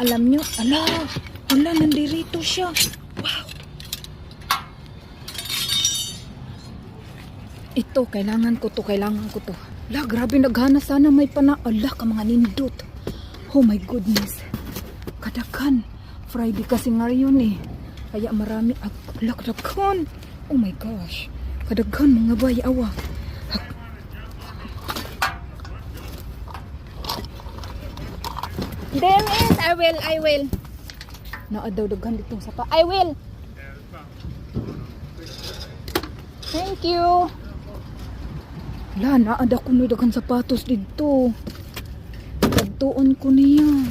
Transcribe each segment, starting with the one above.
Alam nyo, wala, nandirito siya. Wow. Ito, kailangan ko to. La, grabe, naghana sana may pana. Ala, ka mga nindot. Oh my goodness. Kadaghan. Friday kasi ngayon eh. Kaya marami. Ala, kadaghan. Oh my gosh. Kadaghan mga bay, awa. Damn it, I will. Naadaw daghan ditong sapa. I will. Thank you. Wala, naada ko na daghan sapatos dito. Pagtuon ko niya.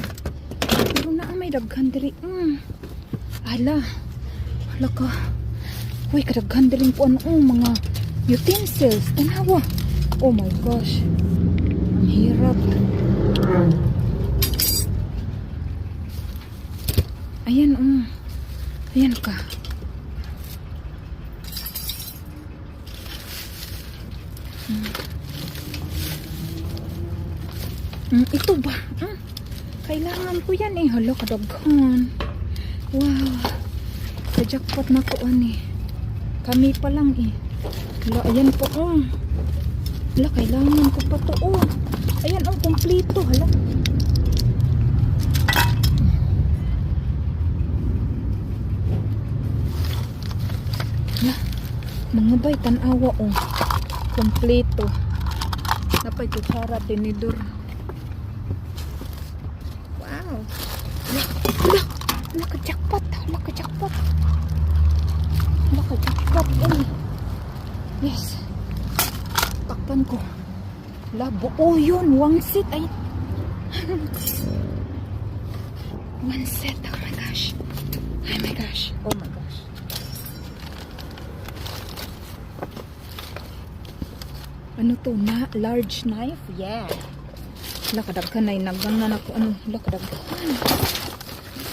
Pero may daghan diri. Hala ka. Uy, kadaghan diri po mga utensils. Tanawa. Oh my gosh. Ang hirap. Ayan, ayan ka. Ito ba? Kailangan ko yan eh. Hala, kadaghan. Wow. Sa jackpot na ko eh. Kami pa lang eh. Hala, ayan po. Hala, kailangan ko pa to. Ayan, kompleto. Hala. Mga bay, tanawa kompleto. Napay kutsara, tinidor. Wow. Hala ka-jackpot. Yes. Takpan ko. Hala, buo yun. One set ay. One set. Oh my gosh. Ano to na? Large knife? Yeah. Lakadaghan na inagang na ako. Lakadaghan.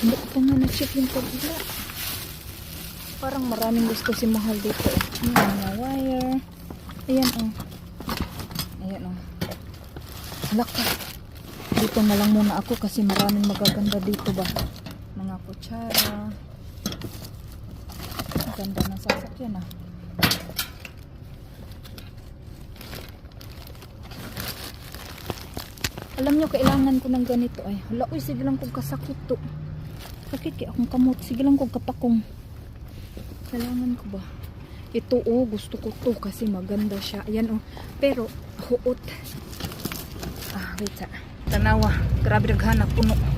Hindi ko pa nga na-check yung pagla. Parang maraming gusto si Mahal dito. Ayan, mga wire. Ayan, Ayan, Laka. Dito na lang muna ako kasi maraming magaganda dito ba. Mga kutsara. Ang ganda ng sasakyan Alam nyo, kailangan ko ng ganito ay. Hala, sige lang kong kasakit to. Sakit kaya akong kamot. Sige lang kong kapakong. Kailangan ko ba? Ito gusto ko to kasi maganda siya. Ayan pero, huot. Wait Tanawa. Grabe daghana puno.